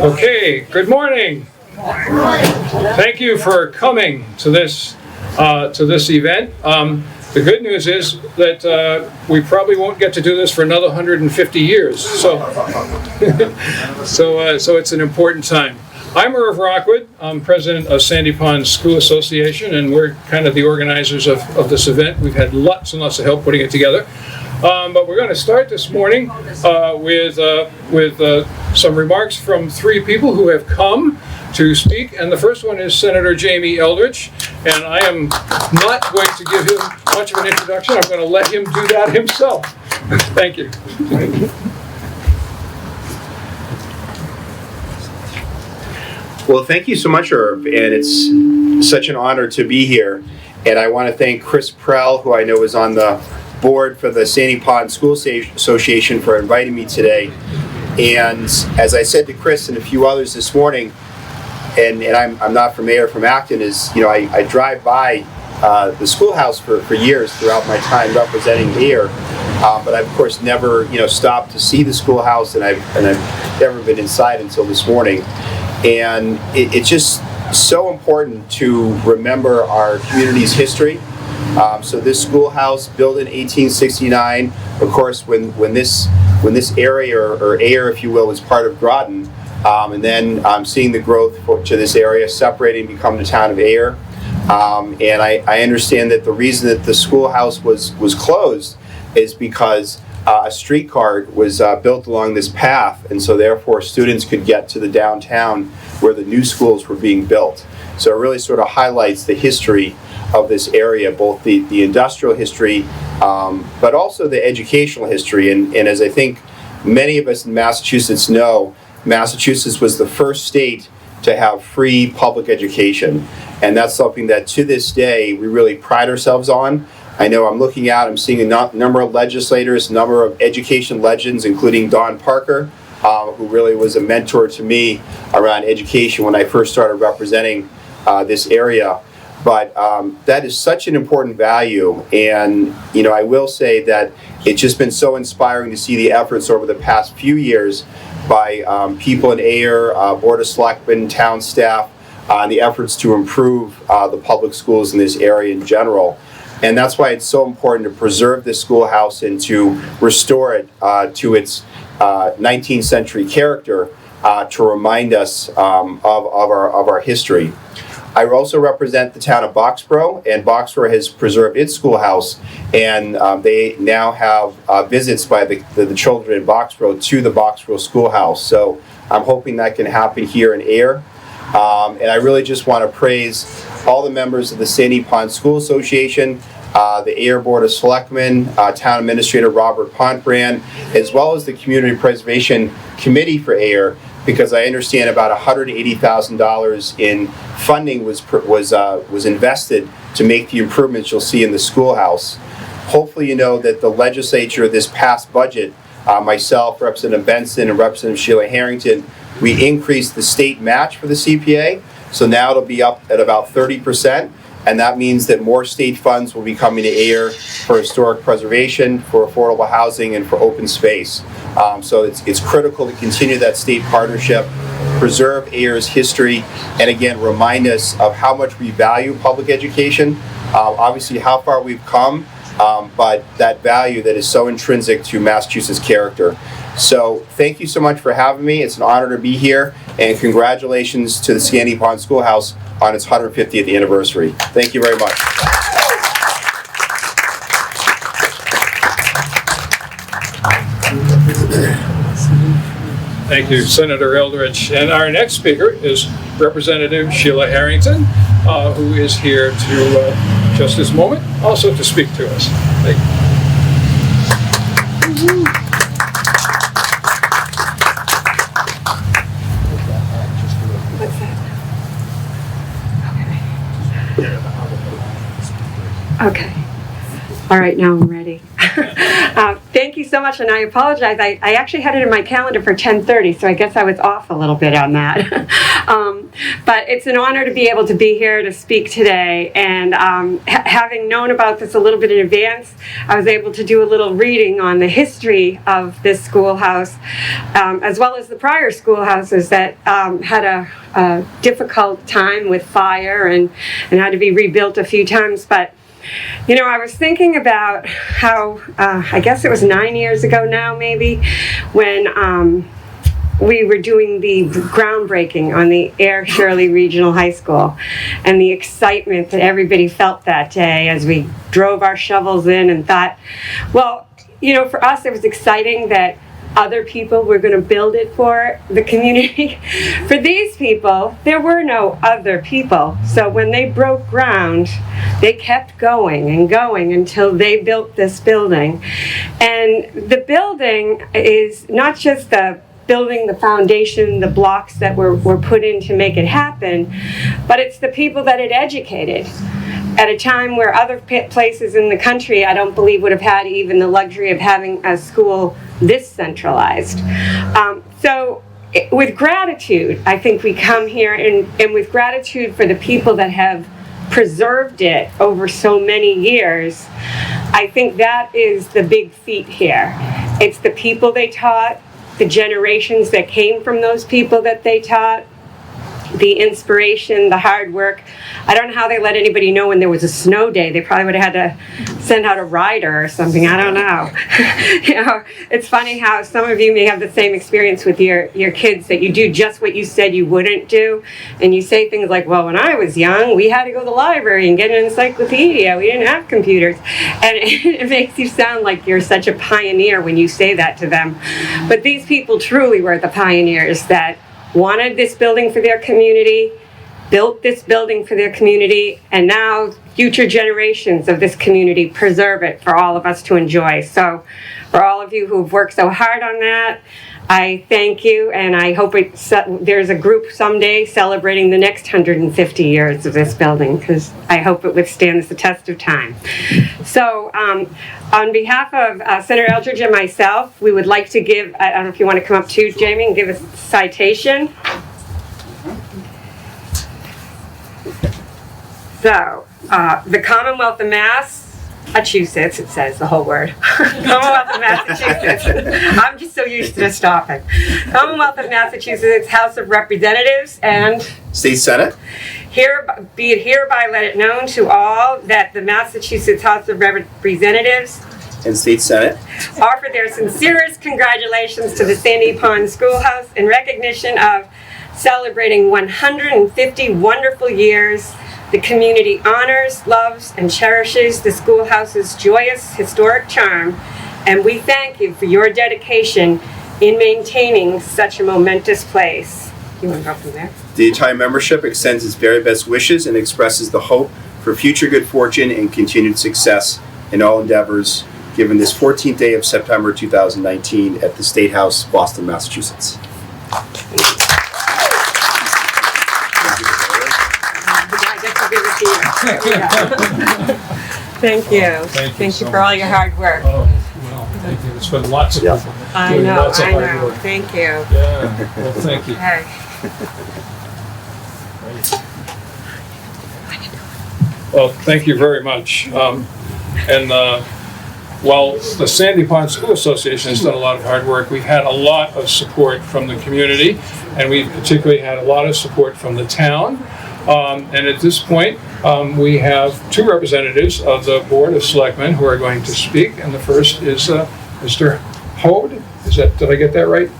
Okay, good morning. Thank you for coming to this event. The good news is that we probably won't get to do this for another 150 years. So it's an important time. I'm Irv Rockwood. I'm president of Sandy Pond School Association, and we're kind of the organizers of this event. We've had lots and lots of help putting it together. But we're going to start this morning with some remarks from three people who have come to speak. And the first one is Senator Jamie Eldridge. And I am not going to give him much of an introduction. I'm going to let him do that himself. Thank you. Well, thank you so much, Irv, and it's such an honor to be here. And I want to thank Chris Prell, who I know is on the board for the Sandy Pond School Association, for inviting me today. And as I said to Chris and a few others this morning, and I'm not from Ayer, from Acton, I drive by the schoolhouse for years throughout my time representing Ayer, but I've of course never stopped to see the schoolhouse, and I've never been inside until this morning. And it's just so important to remember our community's history. So this schoolhouse, built in 1869, of course, when this area, or Ayer, if you will, was part of Groton, and then seeing the growth to this area, separating, become the town of Ayer. And I understand that the reason that the schoolhouse was closed is because a streetcar was built along this path, and so therefore students could get to the downtown where the new schools were being built. So it really sort of highlights the history of this area, both the industrial history, but also the educational history. And as I think many of us in Massachusetts know, Massachusetts was the first state to have free public education. And that's something that to this day we really pride ourselves on. I know I'm looking out, I'm seeing a number of legislators, a number of education legends, including Don Parker, who really was a mentor to me around education when I first started representing this area. But that is such an important value, and I will say that it's just been so inspiring to see the efforts over the past few years by people in Ayer, Board of Selectmen, town staff, on the efforts to improve the public schools in this area in general. And that's why it's so important to preserve this schoolhouse and to restore it to its 19th century character, to remind us of our history. I also represent the town of Boxborough, and Boxborough has preserved its schoolhouse, and they now have visits by the children in Boxborough to the Boxborough schoolhouse. So I'm hoping that can happen here in Ayer. And I really just want to praise all the members of the Sandy Pond School Association, the Ayer Board of Selectmen, Town Administrator Robert Pontbrand, as well as the Community Preservation Committee for Ayer, because I understand about $180,000 in funding was invested to make the improvements you'll see in the schoolhouse. Hopefully you know that the legislature this past budget, myself, Representative Benson, and Representative Sheila Harrington, we increased the state match for the CPA, so now it'll be up at about 30%, and that means that more state funds will be coming to Ayer for historic preservation, for affordable housing, and for open space. So it's critical to continue that state partnership, preserve Ayer's history, and again, remind us of how much we value public education, obviously how far we've come, but that value that is so intrinsic to Massachusetts character. So thank you so much for having me. It's an honor to be here, and congratulations to the Sandy Pond Schoolhouse on its 150th anniversary. Thank you very much. Thank you, Senator Eldridge. And our next speaker is Representative Sheila Harrington, who is here to, just this moment, also to speak to us. Thank you. Okay. All right, now I'm ready. Thank you so much, and I apologize. I actually had it in my calendar for 10:30, so I guess I was off a little bit on that. But it's an honor to be able to be here to speak today, and having known about this a little bit in advance, I was able to do a little reading on the history of this schoolhouse, as well as the prior schoolhouses that had a difficult time with fire and had to be rebuilt a few times. But you know, I was thinking about how, I guess it was 9 years ago now, maybe, when we were doing the groundbreaking on the Air Shirley Regional High School, and the excitement that everybody felt that day as we drove our shovels in and thought, well, you know, for us it was exciting that other people were going to build it for the community. For these people, there were no other people. So when they broke ground, they kept going and going until they built this building. And the building is not just the building, the foundation, the blocks that were put in to make it happen, but it's the people that it educated at a time where other places in the country, I don't believe, would have had even the luxury of having a school this centralized. With gratitude, I think we come here, and with gratitude for the people that have preserved it over so many years, I think that is the big feat here. It's the people they taught, the generations that came from those people that they taught, the inspiration, the hard work. I don't know how they let anybody know when there was a snow day. They probably would have had to send out a rider or something. I don't know. You know, it's funny how some of you may have the same experience with your kids, that you do just what you said you wouldn't do. And you say things like, well, when I was young, we had to go to the library and get an encyclopedia. We didn't have computers. And it makes you sound like you're such a pioneer when you say that to them. But these people truly were the pioneers that wanted this building for their community, built this building for their community, and now future generations of this community preserve it for all of us to enjoy. So for all of you who've worked so hard on that, I thank you, and I hope there's a group someday celebrating the next 150 years of this building, because I hope it withstands the test of time. So on behalf of Senator Eldridge and myself, we would like to give, I don't know if you want to come up too, Jamie, and give a citation. So, the Commonwealth of Massachusetts, it says the whole word. Commonwealth of Massachusetts. I'm just so used to stopping. Commonwealth of Massachusetts House of Representatives and State Senate. Be it hereby let it known to all that the Massachusetts House of Representatives and State Senate offer their sincerest congratulations to the Sandy Pond Schoolhouse in recognition of celebrating 150 wonderful years. The community honors, loves, and cherishes the schoolhouse's joyous, historic charm, and we thank you for your dedication in maintaining such a momentous place. You want to go from there? The entire membership extends its very best wishes and expresses the hope for future good fortune and continued success in all endeavors, given this 14th day of September 2019 at the State House, Boston, Massachusetts. Thank you. Thank you for all your hard work. Oh, well, thank you. It's been lots of people. I doing know, lots of I hard know. work. Thank you. Yeah, well, thank you. Okay. Well, thank you very much. While the Sandy Pond School Association has done a lot of hard work, we've had a lot of support from the community, and we've particularly had a lot of support from the town. And at this point, we have two representatives of the Board of Selectmen who are going to speak, and the first is Mr. Hode. Did I get that right?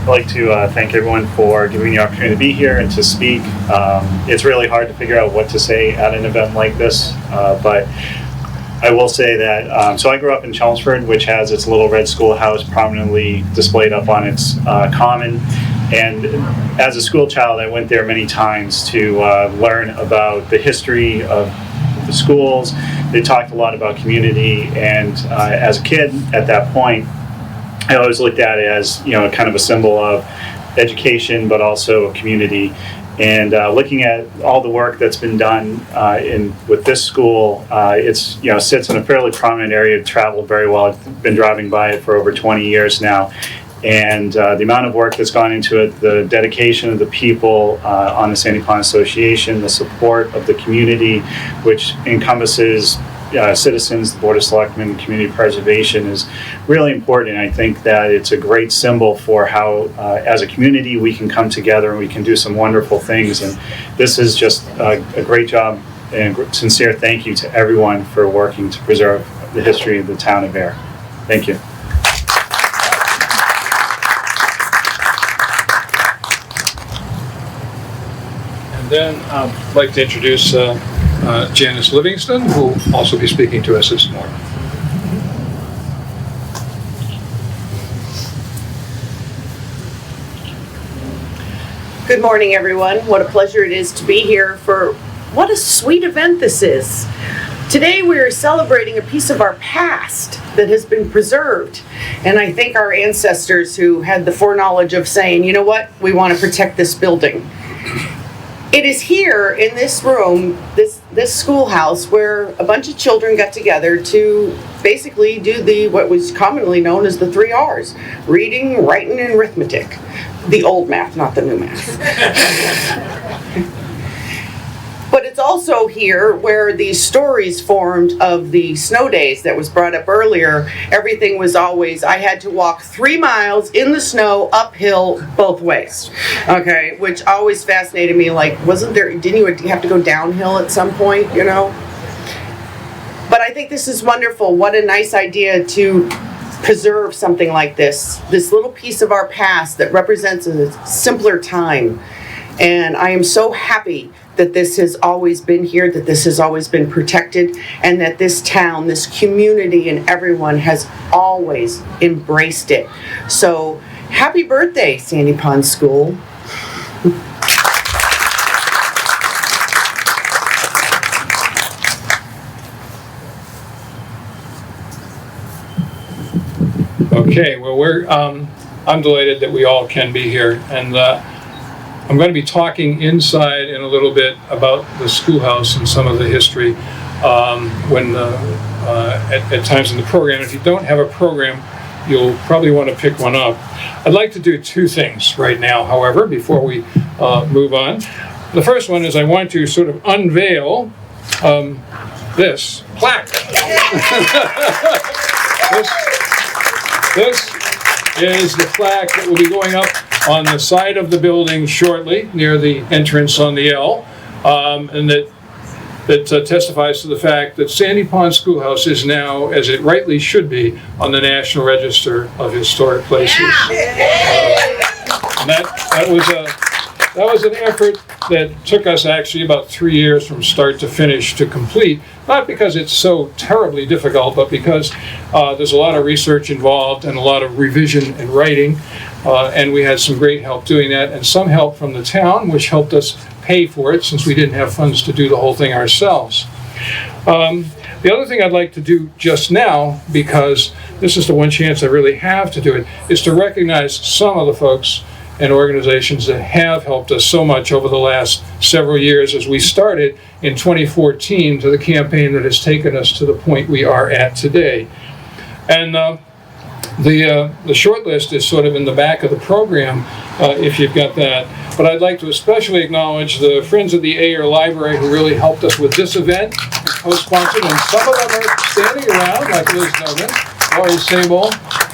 I'd like to thank everyone for giving me the opportunity to be here and to speak. It's really hard to figure out what to say at an event like this, but I will say that, so I grew up in Chelmsford, which has its little red schoolhouse prominently displayed up on its common. And as a school child, I went there many times to learn about the history of the schools. They talked a lot about community, and as a kid at that point, I always looked at it as, you know, kind of a symbol of education, but also community. And looking at all the work that's been done with this school, it's sits in a fairly prominent area, traveled very well. I've been driving by it for over 20 years now. And the amount of work that's gone into it, the dedication of the people on the Sandy Pond Association, the support of the community, which encompasses citizens, the Board of Selectmen, community preservation, is really important. And I think that it's a great symbol for how, as a community, we can come together and we can do some wonderful things. And this is just a great job, and a sincere thank you to everyone for working to preserve the history of the town of Air. Thank you. And then I'd like to introduce Janice Livingston, who will also be speaking to us this morning. Good morning, everyone. What a pleasure it is to be here for what a sweet event this is. Today we are celebrating a piece of our past that has been preserved. And I thank our ancestors who had the foreknowledge of saying, you know what, we want to protect this building. It is here in this room, this schoolhouse, where a bunch of children got together to basically do what was commonly known as the 3 R's: reading, writing, and arithmetic. The old math, not the new math. But it's also here where these stories formed of the snow days that was brought up earlier. Everything was always, I had to walk 3 miles in the snow, uphill, both ways. Okay, which always fascinated me, like, didn't you have to go downhill at some point, But I think this is wonderful. What a nice idea to preserve something like this little piece of our past that represents a simpler time. And I am so happy that this has always been here, that this has always been protected, and that this town, this community, and everyone has always embraced it. So, happy birthday, Sandy Pond School. Okay, well, I'm delighted that we all can be here, and I'm going to be talking inside in a little bit about the schoolhouse and some of the history at times in the program. If you don't have a program, you'll probably want to pick one up. I'd like to do 2 things right now, however, before we move on. The first one is I want to sort of unveil this plaque. This is the plaque that will be going up on the side of the building shortly, near the entrance on the L, and that testifies to the fact that Sandy Pond Schoolhouse is now, as it rightly should be, on the National Register of Historic Places. And that was an effort that took us actually about 3 years from start to finish to complete, not because it's so terribly difficult, but because there's a lot of research involved and a lot of revision and writing, and we had some great help doing that, and some help from the town, which helped us pay for it since we didn't have funds to do the whole thing ourselves. The other thing I'd like to do just now, because this is the one chance I really have to do it, is to recognize some of the folks and organizations that have helped us so much over the last several years as we started in 2014 to the campaign that has taken us to the point we are at today. And the short list is sort of in the back of the program, if you've got that. But I'd like to especially acknowledge the Friends of the Ayer Library who really helped us with this event, co-sponsored, and some of them are standing around, like Liz Nolan, Laurie Sable,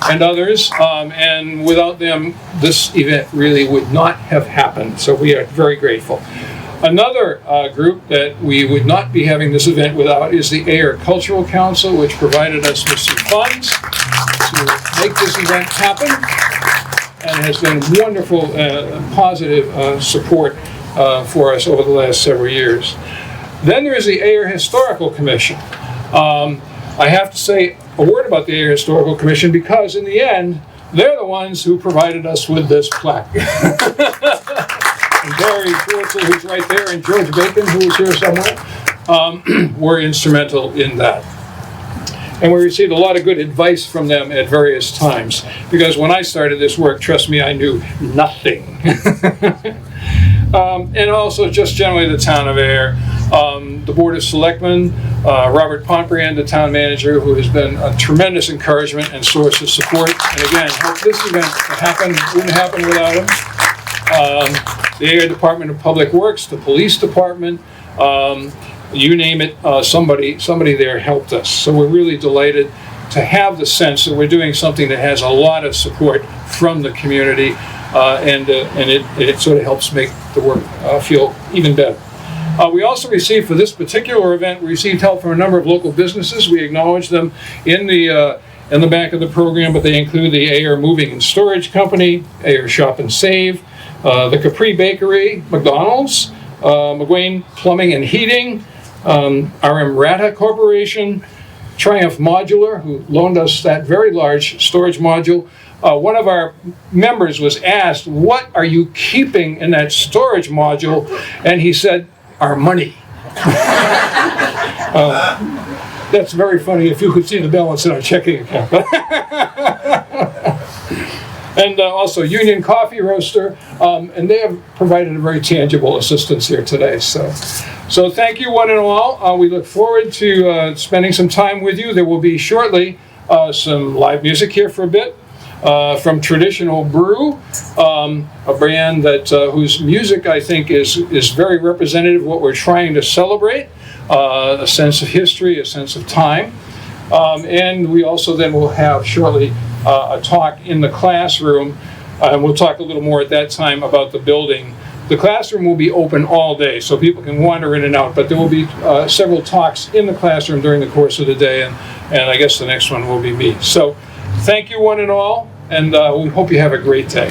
and others, and without them, this event really would not have happened, so we are very grateful. Another group that we would not be having this event without is the Ayer Cultural Council, which provided us with some funds to make this event happen, and has been wonderful, positive support for us over the last several years. Then there is the Ayer Historical Commission. I have to say a word about the Ayer Historical Commission because in the end, they're the ones who provided us with this plaque. And Barry Schwartzel, who's right there, and George Bacon, who is here somewhere, were instrumental in that. And we received a lot of good advice from them at various times. Because when I started this work, trust me, I knew nothing. And also just generally the town of Ayer. The Board of Selectmen, Robert Pomprian, the town manager, who has been a tremendous encouragement and source of support. And again, hope this event wouldn't happen without him. The Ayer Department of Public Works, the Police Department, you name it, somebody there helped us. So we're really delighted to have the sense that we're doing something that has a lot of support from the community, and it sort of helps make the work feel even better. We also received, for this particular event, we received help from a number of local businesses. We acknowledge them in the back of the program, but they include the Ayer Moving and Storage Company, Ayer Shop and Save, the Capri Bakery, McDonald's, McGuane Plumbing and Heating, RM Rata Corporation, Triumph Modular, who loaned us that very large storage module. One of our members was asked, "What are you keeping in that storage module?" And he said, "Our money." That's very funny if you could see the balance in our checking account. And also Union Coffee Roaster, and they have provided a very tangible assistance here today. So thank you one and all. We look forward to spending some time with you. There will be shortly some live music here for a bit. From Traditional Brew, a band that whose music I think is very representative of what we're trying to celebrate, a sense of history, a sense of time. And we also then will have shortly a talk in the classroom, and we'll talk a little more at that time about the building. The classroom will be open all day, so people can wander in and out, but there will be several talks in the classroom during the course of the day, and I guess the next one will be me. So thank you one and all, and we hope you have a great day.